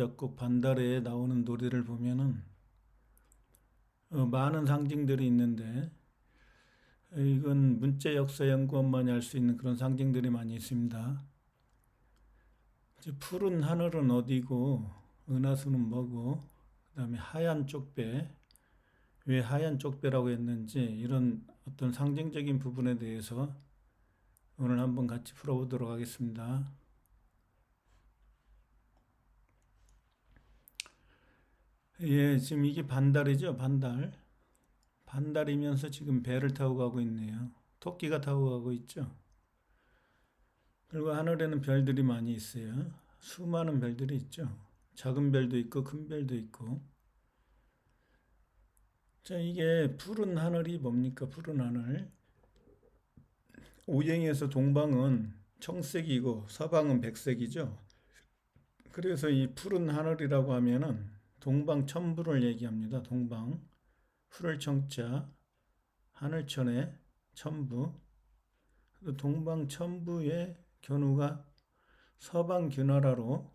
작곡 반달에 나오는 노래를 보면은 많은 상징들이 있는데 이건 문자 역사 연구원만이 알 수 있는 그런 상징들이 많이 있습니다. 이제 푸른 하늘은 어디고 은하수는 뭐고 그다음에 하얀 쪽배 왜 하얀 쪽배라고 했는지 이런 어떤 상징적인 부분에 대해서 오늘 한번 같이 풀어보도록 하겠습니다. 예, 지금 이게 반달이죠, 반달. 반달이면서 지금 배를 타고 가고 있네요. 토끼가 타고 가고 있죠. 그리고 하늘에는 별들이 많이 있어요. 수많은 별들이 있죠. 작은 별도 있고 큰 별도 있고. 자, 이게 푸른 하늘이 뭡니까? 푸른 하늘. 오행에서 동방은 청색이고 서방은 백색이죠. 그래서 이 푸른 하늘이라고 하면은 동방천부를 얘기합니다. 동방. 푸를 청자, 하늘천에 천부. 동방천부의 견우가 서방균하라로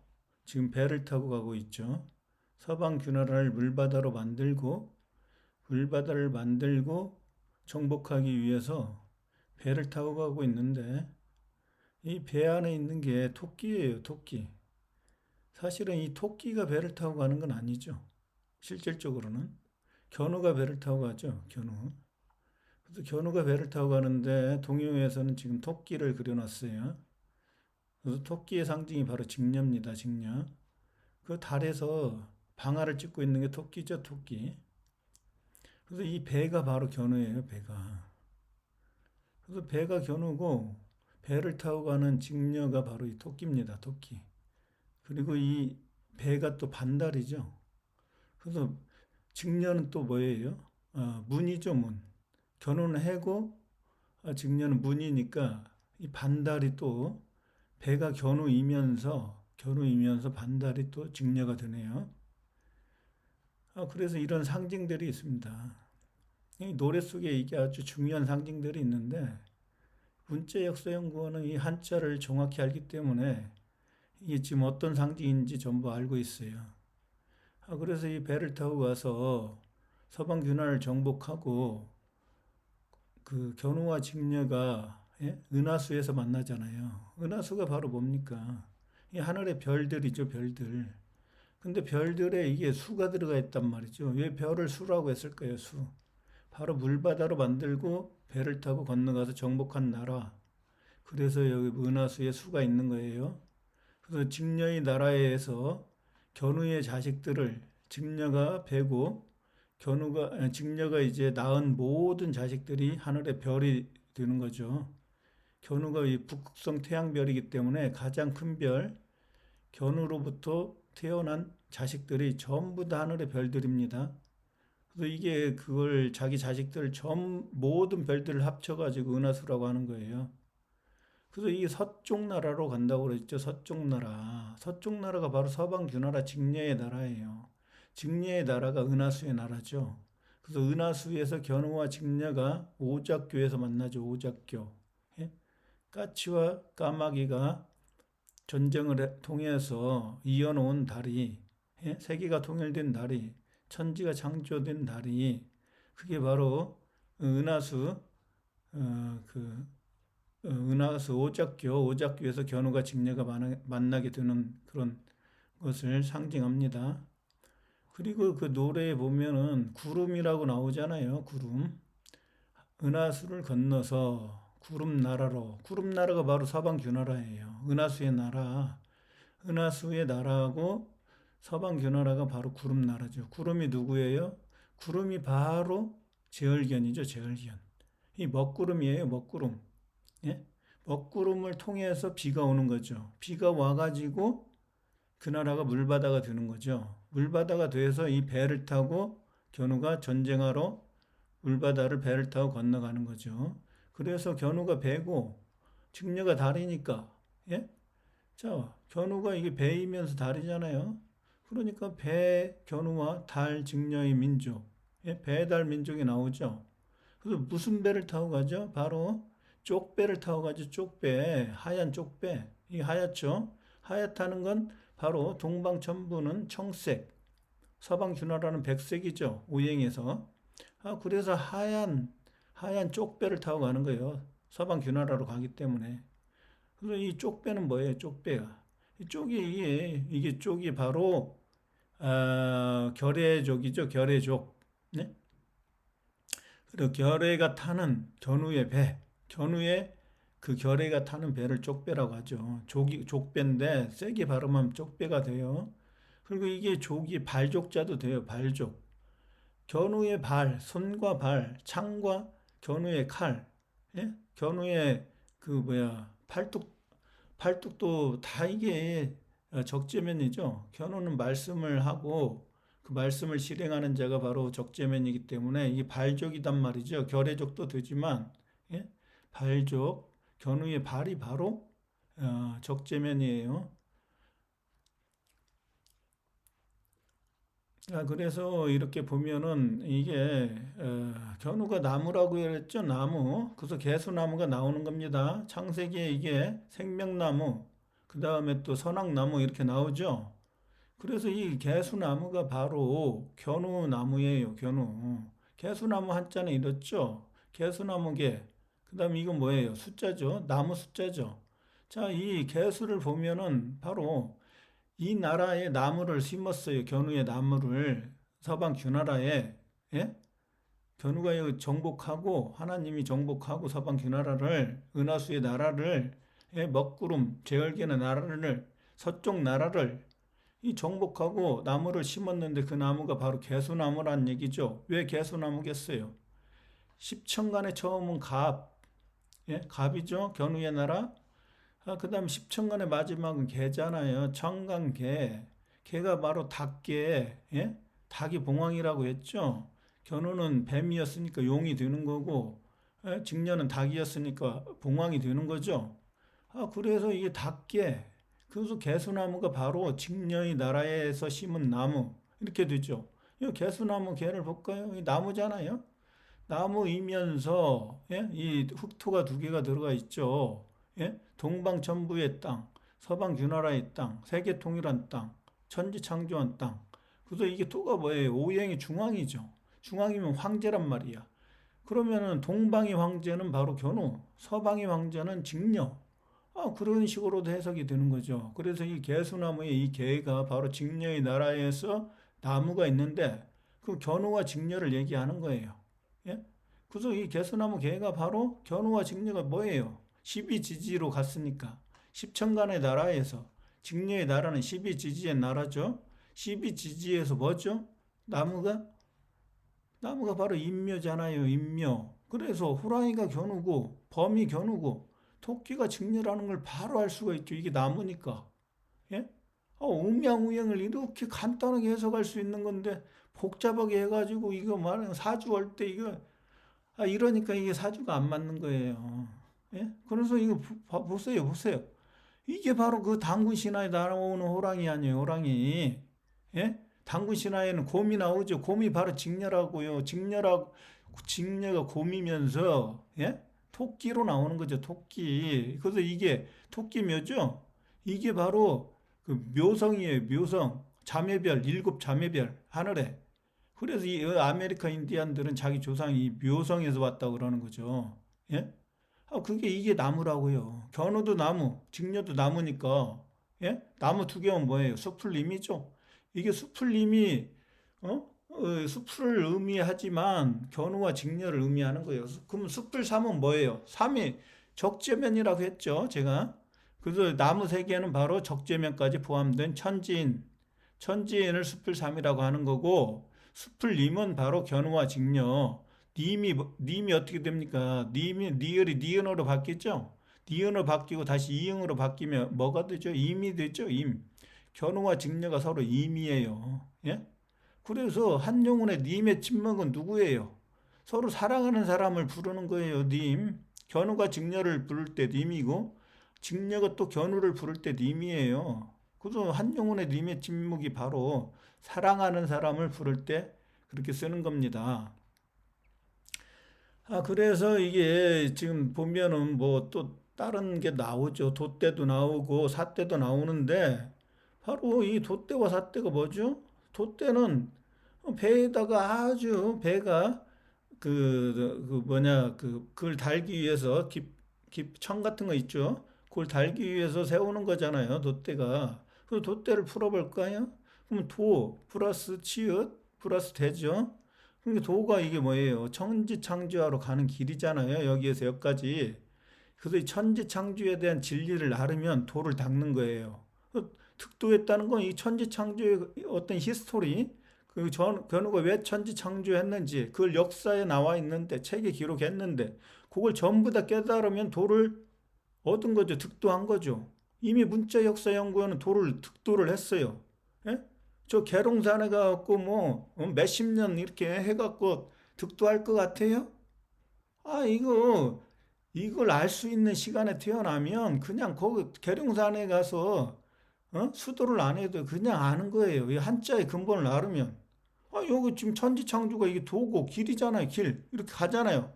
지금 배를 타고 가고 있죠. 서방균하라를 물바다를 만들고 정복하기 위해서 배를 타고 가고 있는데 이 배 안에 있는 게 토끼예요, 토끼. 사실은 이 토끼가 배를 타고 가는 건 아니죠. 실질적으로는 견우가 배를 타고 가죠, 견우. 그래서 견우가 배를 타고 가는데 동요에서는 지금 토끼를 그려놨어요. 그래서 토끼의 상징이 바로 직녀입니다. 직녀. 그 달에서 방아를 찍고 있는 게 토끼죠, 토끼. 그래서 이 배가 바로 견우예요, 배가. 그래서 배가 견우고 배를 타고 가는 직녀가 바로 이 토끼입니다, 토끼. 그리고 이 배가 또 반달이죠. 그래서 직녀는 또 뭐예요? 문이죠, 문. 견우는 해고, 직녀는 문이니까 이 반달이 또 배가 견우이면서 반달이 또 직녀가 되네요. 그래서 이런 상징들이 있습니다. 이 노래 속에 이게 아주 중요한 상징들이 있는데 문자 역사 연구원은 이 한자를 정확히 알기 때문에 이게 지금 어떤 상징인지 전부 알고 있어요. 그래서 이 배를 타고 가서 서방균하를 정복하고 그 견우와 직녀가 은하수에서 만나잖아요. 은하수가 바로 뭡니까? 이 하늘의 별들이죠, 별들. 근데 별들에 이게 수가 들어가 있단 말이죠. 왜 별을 수라고 했을까요, 수? 바로 물바다로 만들고 배를 타고 건너가서 정복한 나라. 그래서 여기 은하수에 수가 있는 거예요. 그래서 직녀의 나라에서 견우의 자식들을 직녀가 베고 직녀가 이제 낳은 모든 자식들이 하늘의 별이 되는 거죠. 견우가 이 북극성 태양별이기 때문에 가장 큰 별, 견우로부터 태어난 자식들이 전부 다 하늘의 별들입니다. 그래서 이게 그걸 자기 자식들 모든 별들을 합쳐가지고 은하수라고 하는 거예요. 그래서 이 서쪽 나라로 간다고 그랬죠. 서쪽 나라. 서쪽 나라가 바로 서방규나라 직녀의 나라예요. 직녀의 나라가 은하수의 나라죠. 그래서 은하수에서 견우와 직녀가 오작교에서 만나죠. 오작교. 예? 까치와 까마귀가 전쟁을 통해서 이어놓은 다리, 세계가 통일된 다리, 천지가 창조된 다리, 그게 바로 은하수, 은하수 오작교에서 견우가 직녀가 만나게 되는 그런 것을 상징합니다. 그리고 그 노래에 보면은 구름이라고 나오잖아요. 구름. 은하수를 건너서 구름나라로. 구름나라가 바로 서방규나라예요. 은하수의 나라. 은하수의 나라하고 서방규나라가 바로 구름나라죠. 구름이 누구예요? 구름이 바로 제얼견이죠. 제얼견. 이 먹구름이에요. 먹구름. 예? 먹구름을 통해서 비가 오는 거죠. 비가 와가지고 그 나라가 물바다가 되는 거죠. 물바다가 돼서 이 배를 타고 견우가 전쟁하러 물바다를 배를 타고 건너가는 거죠. 그래서 견우가 배고 직녀가 달이니까, 예? 자, 견우가 이게 배이면서 달이잖아요. 그러니까 배, 견우와 달, 직녀의 민족, 배달 민족이 나오죠. 그래서 무슨 배를 타고 가죠? 바로 쪽배를 타고 가죠. 쪽배, 하얀 쪽배. 이 하얗죠? 하얗다는 건 바로 동방천부는 청색, 서방균화라는 백색이죠. 오행에서. 그래서 하얀 쪽배를 타고 가는 거예요. 서방균화라로 가기 때문에. 그래서 이 쪽배는 뭐예요? 쪽배가. 이게 쪽이 바로 결의족이죠. 결의족. 네? 그리고 결의가 타는 견우의 배. 견우의 그 결의가 타는 배를 쪽배라고 하죠. 족배인데 세게 발음하면 쪽배가 돼요. 그리고 이게 족이 발족자도 돼요. 발족. 견우의 발, 손과 발, 창과 견우의 칼, 예? 견우의 그 팔뚝도 다 이게 적재면이죠. 견우는 말씀을 하고 그 말씀을 실행하는 자가 바로 적재면이기 때문에 이게 발족이단 말이죠. 결의족도 되지만 예? 발족, 견우의 발이 바로 적재면이에요. 그래서 이렇게 보면은 이게 견우가 나무라고 했죠. 나무. 그래서 개수나무가 나오는 겁니다. 창세기에 이게 생명나무, 그 다음에 또 선악나무 이렇게 나오죠. 그래서 이 개수나무가 바로 견우나무예요. 견우. 개수나무 한자는 이렇죠. 개수나무개. 그 다음에 이건 뭐예요? 숫자죠. 나무 숫자죠. 자, 이 개수를 보면은 바로 이 나라에 나무를 심었어요. 견우의 나무를 서방 규나라에. 예? 견우가 정복하고 하나님이 정복하고 서방 규나라를 은하수의 나라를 예? 먹구름 제얼견의 나라를 서쪽 나라를 이 정복하고 나무를 심었는데 그 나무가 바로 개수나무란 얘기죠. 왜 개수나무겠어요? 십천간에 처음은 갑, 예? 갑이죠. 견우의 나라. 그 다음 십천간의 마지막은 개잖아요. 청간개. 개가 바로 닭개. 예? 닭이 봉황이라고 했죠. 견우는 뱀이었으니까 용이 되는 거고, 예? 직녀는 닭이었으니까 봉황이 되는 거죠. 그래서 이게 닭개. 그래서 개수나무가 바로 직녀의 나라에서 심은 나무. 이렇게 되죠. 이 개수나무 개를 볼까요? 이 나무잖아요. 나무이면서 예? 이 흑토가 두 개가 들어가 있죠. 예? 동방천부의 땅, 서방규나라의 땅, 세계통일한 땅, 천지창조한 땅. 그래서 이게 토가 뭐예요? 오행이 중앙이죠. 중앙이면 황제란 말이야. 그러면은 동방의 황제는 바로 견우, 서방의 황제는 직녀. 그런 식으로도 해석이 되는 거죠. 그래서 이 개수나무의 이 개가 바로 직녀의 나라에서 나무가 있는데 그 견우와 직녀를 얘기하는 거예요. 예? 그래서 이 개수나무 개가 바로 견우와 직녀가 뭐예요? 십이지지로 갔으니까 십천간의 나라에서 직녀의 나라는 십이지지의 나라죠. 십이지지에서 뭐죠? 나무가 바로 인묘잖아요. 인묘. 그래서 호랑이가 견우고 범이 견우고 토끼가 직녀라는 걸 바로 알 수가 있죠. 이게 나무니까. 예? 음양우행을 이렇게 간단하게 해석할 수 있는 건데 복잡하게 해가지고 이거 말하는 사주할 때 이거 이러니까 이게 사주가 안 맞는 거예요. 예? 그래서 이거 보세요. 이게 바로 그 당군 신화에 나오는 호랑이 아니에요, 호랑이. 예? 당군 신화에는 곰이 나오죠. 곰이 바로 직녀라고요. 직녀가 곰이면서, 예? 토끼로 나오는 거죠, 토끼. 그래서 이게 토끼묘죠? 이게 바로 그 묘성이에요, 묘성. 자매별, 일곱 자매별, 하늘에. 그래서 이 아메리카 인디안들은 자기 조상이 묘성에서 왔다고 그러는 거죠. 예? 그게 이게 나무라고요. 견우도 나무, 직녀도 나무니까. 예? 나무 두 개면 뭐예요? 수풀림이죠. 이게 수풀림이 수풀을 의미하지만 견우와 직녀를 의미하는 거예요. 그럼 수풀 삼은 뭐예요? 삼이 적재면이라고 했죠, 제가. 그래서 나무 세 개는 바로 적재면까지 포함된 천지인을 수풀 삼이라고 하는 거고 수풀림은 바로 견우와 직녀. 님이 어떻게 됩니까? 니을이 니은으로 바뀌죠? 니은으로 바뀌고 다시 이응으로 바뀌면 뭐가 되죠? 임이 되죠? 임. 견우와 직녀가 서로 임이에요. 예? 그래서 한용운의 님의 친목은 누구예요? 서로 사랑하는 사람을 부르는 거예요. 님. 견우가 직녀를 부를 때 님이고 직녀가 또 견우를 부를 때 님이에요. 그래서 한용운의 님의 친목이 바로 사랑하는 사람을 부를 때 그렇게 쓰는 겁니다. 그래서 이게 지금 보면은 뭐 또 다른 게 나오죠. 도때도 나오고 사때도 나오는데 바로 이 돛대와 삿대가 뭐죠? 돛대는 배에다가 아주 배가 그 뭐냐 그걸 달기 위해서 천 같은 거 있죠? 그걸 달기 위해서 세우는 거잖아요. 돛대가. 그 돛대를 풀어볼까요? 그럼 도 플러스 치읓 플러스 대죠. 그러니까 도가 이게 뭐예요? 천지창조하러 가는 길이잖아요. 여기에서 여기까지. 그래서 이 천지창조에 대한 진리를 알으면 도를 닦는 거예요. 득도했다는 건 이 천지창조의 어떤 히스토리, 견우가 왜 천지창조했는지 그걸 역사에 나와 있는데 책에 기록했는데 그걸 전부 다 깨달으면 도를 얻은 거죠. 득도한 거죠. 이미 문자 역사 연구원은 도를 득도를 했어요. 예? 저 계룡산에 가갖고 뭐 몇십 년 이렇게 해갖고 득도할 것 같아요? 아 이걸 알 수 있는 시간에 태어나면 그냥 거기 계룡산에 가서 수도를 안 해도 그냥 아는 거예요. 이 한자의 근본을 알으면. 아, 여기 지금 천지창조가 이게 도고 길이잖아요. 길. 이렇게 가잖아요.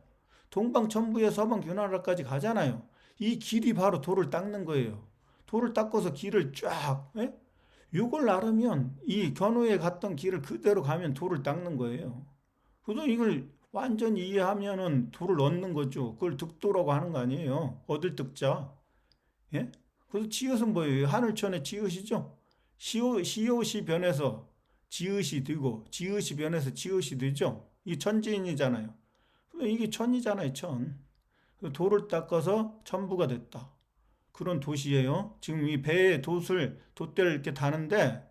동방천부에 서방균하라까지 가잖아요. 이 길이 바로 도를 닦는 거예요. 도를 닦아서 길을 쫙, 예? 이걸 알으면 이 견우에 갔던 길을 그대로 가면 도를 닦는 거예요. 그래서 이걸 완전히 이해하면은 도를 얻는 거죠. 그걸 득도라고 하는 거 아니에요. 얻을 득자. 예? 그래서 지읒은 뭐예요? 하늘천의 지읒이죠. 시옷이 변해서 지읒이 되고 지읒이 변해서 지읒이 되죠. 이 천지인이잖아요. 이게 천이잖아요, 천. 도를 닦아서 천부가 됐다. 그런 도시예요. 지금 이 배에 돛대를 이렇게 다는데,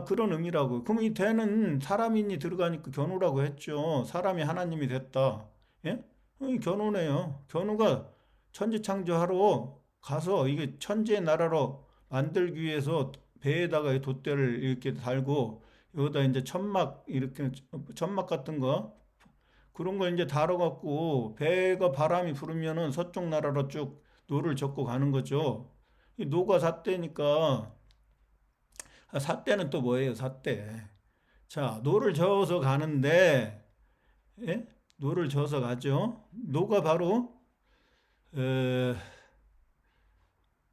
그런 의미라고. 그럼 이 대는 사람인이 들어가니까 견우라고 했죠. 사람이 하나님이 됐다. 예? 이 견우네요. 견우가 천지창조하러 가서 이게 천지의 나라로 만들기 위해서 배에다가 이 돛대를 이렇게 달고 여기다 이제 천막 이렇게 천막 같은 거 그런 걸 이제 다뤄갖고 배가 바람이 부르면은 서쪽 나라로 쭉 노를 젓고 가는 거죠. 이 노가 삿대니까 삿대는 또 뭐예요? 삿대. 자, 노를 저어서 가는데 예? 노를 저어서 가죠. 노가 바로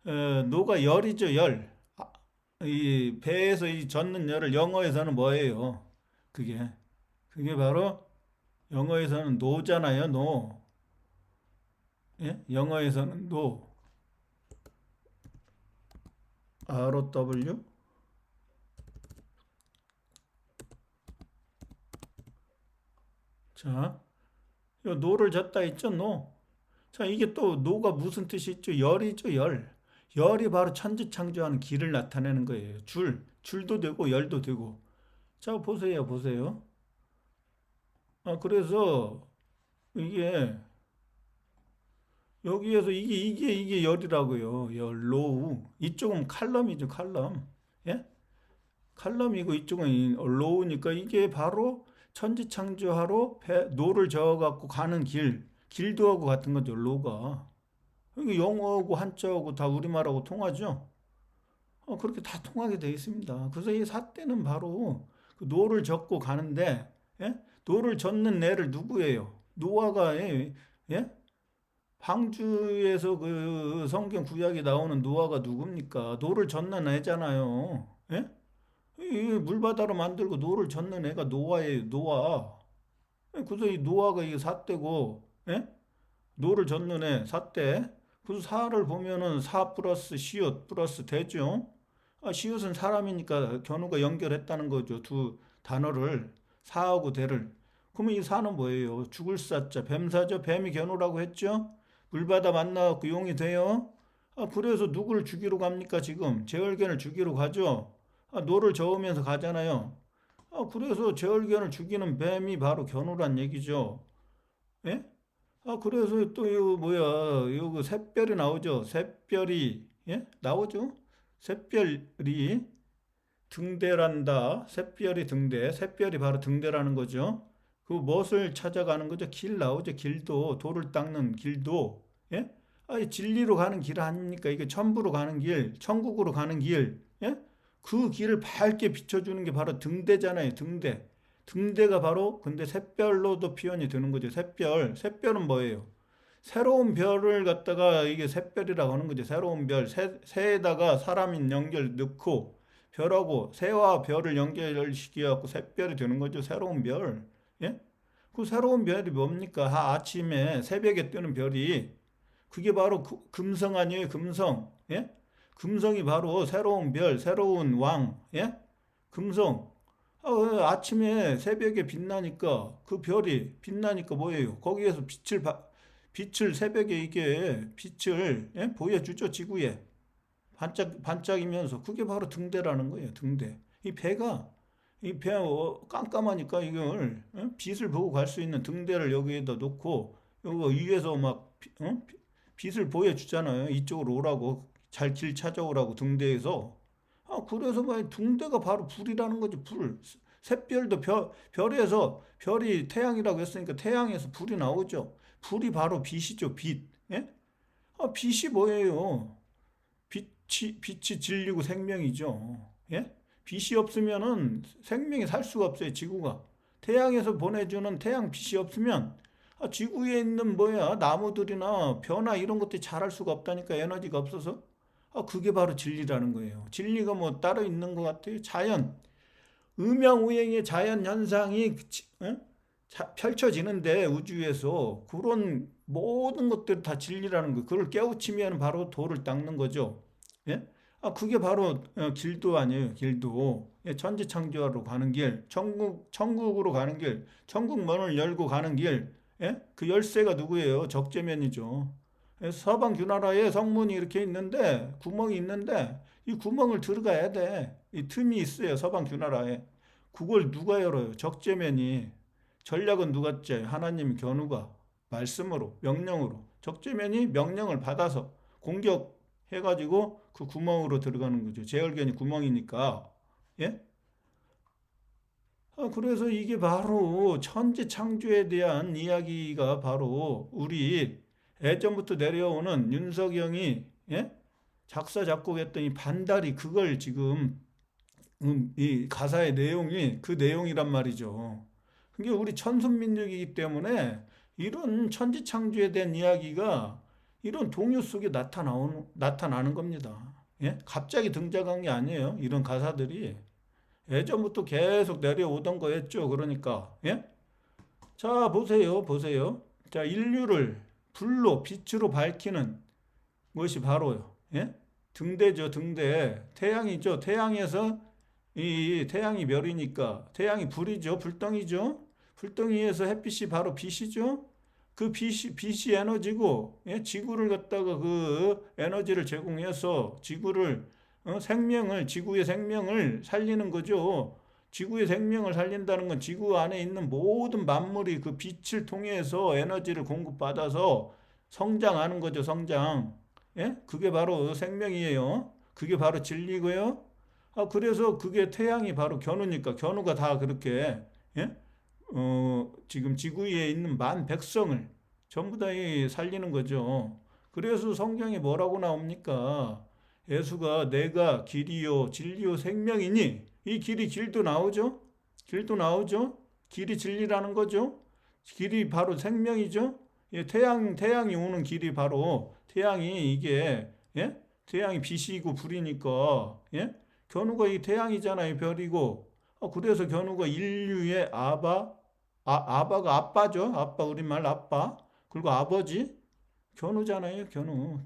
어, 노가 열이죠, 열. 이 배에서 이 젓는 열을 영어에서는 뭐예요? 그게 바로 영어에서는 노잖아요, 노. 예? 영어에서는 노. ROW. 자, 요 노를 젓다 있죠, 노. 자, 이게 또 노가 무슨 뜻이 있죠? 열이죠, 열. 열이 바로 천지창조하는 길을 나타내는 거예요. 줄도 되고 열도 되고. 자, 보세요, 보세요. 그래서 이게 여기에서 이게 열이라고요. 열, 로우. 이쪽은 칼럼이죠, 칼럼. 예? 칼럼이고 이쪽은 로우니까 이게 바로 천지창조하러 노를 저어갖고 가는 길도하고 같은 거죠, 로가. 이게 영어하고 한자하고 다 우리말하고 통하죠? 그렇게 다 통하게 되어 있습니다. 그래서 이 삿대는 바로 그 노를 젓고 가는데, 예? 노를 젓는 애를 누구예요? 노아가, 예? 방주에서 그 성경 구약에 나오는 노아가 누굽니까? 노를 젓는 애잖아요. 예? 이 물바다로 만들고 노를 젓는 애가 노아예요, 노아. 그래서 이 노아가 이 삿대고, 예? 노를 젓는 애, 삿대. 그래서 사를 보면은 사 플러스 시옷 플러스 대죠. 시옷은 사람이니까 견우가 연결했다는 거죠. 두 단어를. 사하고 대를. 그러면 이 사는 뭐예요? 죽을 사자, 뱀사죠. 뱀이 견우라고 했죠. 물바다 만나갖고 용이 돼요. 그래서 누구를 죽이러 갑니까, 지금? 제얼견을 죽이러 가죠. 노를 저으면서 가잖아요. 그래서 제얼견을 죽이는 뱀이 바로 견우란 얘기죠. 예? 그래서 또 이거 뭐야, 이거 샛별이 나오죠. 샛별이, 예? 나오죠. 샛별이 등대란다. 샛별이 등대. 샛별이 바로 등대라는 거죠. 그 무엇을 찾아가는 거죠? 길 나오죠. 길도, 도를 닦는 길도. 예? 이 진리로 가는 길 아닙니까? 이게 천부로 가는 길, 천국으로 가는 길. 예? 그 길을 밝게 비춰주는 게 바로 등대잖아요. 등대. 등대가 바로 근데 샛별로도 표현이 되는 거죠. 샛별. 샛별은 뭐예요? 새로운 별을 갖다가 이게 샛별이라고 하는 거죠. 새로운 별. 새에다가 사람인 연결 넣고 별하고 새와 별을 연결시켜갖고 샛별이 되는 거죠. 새로운 별. 예? 그 새로운 별이 뭡니까? 아침에 새벽에 뜨는 별이 그게 바로 금성 아니에요? 금성. 예? 금성이 바로 새로운 별, 새로운 왕. 예? 금성. 아침에 새벽에 빛나니까 그 별이 빛나니까 뭐예요? 거기에서 빛을 새벽에 이게 빛을 예? 보여주죠, 지구에. 반짝이면서 그게 바로 등대라는 거예요. 등대. 이 배 깜깜하니까 이걸 빛을 보고 갈 수 있는 등대를 여기에다 놓고 여기 위에서 막 빛을 보여주잖아요. 이쪽으로 오라고 잘 길 찾아오라고 등대에서. 그래서 막 등대가 바로 불이라는 거죠. 불. 샛별도 별에서 별이 태양이라고 했으니까 태양에서 불이 나오죠. 불이 바로 빛이죠. 빛. 예? 빛이 뭐예요? 빛이 진리고 생명이죠. 예? 빛이 없으면은 생명이 살 수가 없어요, 지구가. 태양에서 보내주는 태양 빛이 없으면 지구에 있는 나무들이나 벼나 이런 것들이 자랄 수가 없다니까 에너지가 없어서. 그게 바로 진리라는 거예요. 진리가 뭐 따로 있는 것 같아요. 음양우행의 자연 현상이 펼쳐지는데 우주에서 그런 모든 것들이 다 진리라는 거. 그걸 깨우치면 바로 도를 닦는 거죠. 예? 그게 바로 길도 아니에요. 길도. 예, 천지창조하러 가는 길, 천국으로 가는 길, 천국 문을 열고 가는 길. 예? 그 열쇠가 누구예요? 적재면이죠. 예, 서방 균하라에 성문이 이렇게 있는데 구멍이 있는데 이 구멍을 들어가야 돼. 이 틈이 있어요. 서방 균하라에. 그걸 누가 열어요? 적재면이. 전략은 누가 짜요? 하나님 견우가 말씀으로 명령으로 적재면이 명령을 받아서 공격해가지고 그 구멍으로 들어가는 거죠. 제얼견이 구멍이니까. 예? 그래서 이게 바로 천지 창조에 대한 이야기가 바로 우리 예전부터 내려오는 윤석영이 예? 작사 작곡했던 이 반달이 그걸 지금 이 가사의 내용이 그 내용이란 말이죠. 그게 우리 천순민족이기 때문에 이런 천지 창조에 대한 이야기가 이런 동요 속에 나타나는 겁니다. 예? 갑자기 등장한 게 아니에요. 이런 가사들이 예전부터 계속 내려오던 거였죠. 그러니까 예? 자 보세요, 보세요. 자 인류를 불로 빛으로 밝히는 것이 바로 예? 등대죠, 등대. 태양이죠. 태양에서 이 태양이 별이니까 태양이 불이죠, 불덩이죠. 불덩이에서 햇빛이 바로 빛이죠. 그 빛이 에너지고 예? 지구를 갖다가 그 에너지를 제공해서 지구의 생명을 살리는 거죠. 지구의 생명을 살린다는 건 지구 안에 있는 모든 만물이 그 빛을 통해서 에너지를 공급받아서 성장하는 거죠, 성장. 예? 그게 바로 생명이에요. 그게 바로 진리고요. 그래서 그게 태양이 바로 견우니까 견우가 다 그렇게 예? 지금 지구에 있는 만 백성을 전부 다 살리는 거죠. 그래서 성경에 뭐라고 나옵니까? 예수가 내가 길이요 진리요 생명이니 이 길도 나오죠. 길도 나오죠. 길이 진리라는 거죠. 길이 바로 생명이죠. 예, 태양이 오는 길이 바로 태양이 이게 예? 태양이 빛이고 불이니까 예? 견우가 이 태양이잖아요. 별이고. 그래서 견우가 인류의 아바가 아빠죠. 아빠 우리말 아빠. 그리고 아버지 견우잖아요.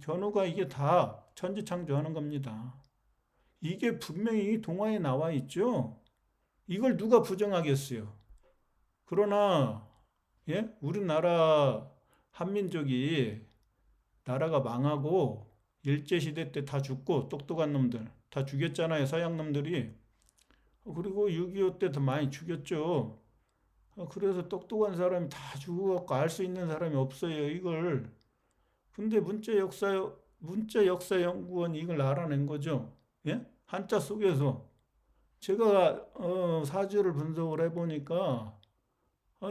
견우가 이게 다 천지창조하는 겁니다. 이게 분명히 동화에 나와 있죠. 이걸 누가 부정하겠어요. 그러나 예? 우리나라 한민족이 나라가 망하고 일제시대 때 다 죽고 똑똑한 놈들 다 죽였잖아요. 서양 놈들이. 그리고 6.25 때 더 많이 죽였죠. 그래서 똑똑한 사람이 다 죽어갖고 알 수 있는 사람이 없어요. 이걸. 근데 문자역사연구원이 이걸 알아낸 거죠. 예? 한자 속에서. 제가 사주를 분석을 해보니까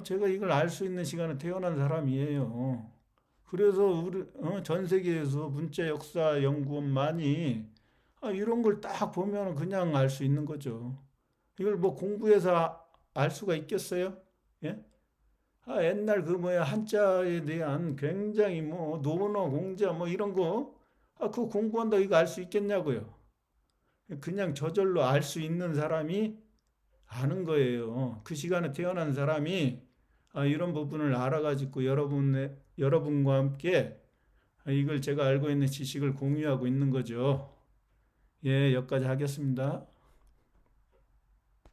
제가 이걸 알 수 있는 시간에 태어난 사람이에요. 그래서 우리 전 세계에서 문자역사연구원만이 이런 걸 딱 보면 그냥 알 수 있는 거죠. 이걸 뭐 공부해서 알 수가 있겠어요? 예? 옛날 한자에 대한 굉장히 논어, 공자 이런 거 그거 공부한다 이거 알 수 있겠냐고요. 그냥 저절로 알 수 있는 사람이 아는 거예요. 그 시간에 태어난 사람이 이런 부분을 알아가지고 여러분과 함께 이걸 제가 알고 있는 지식을 공유하고 있는 거죠. 예, 여기까지 하겠습니다.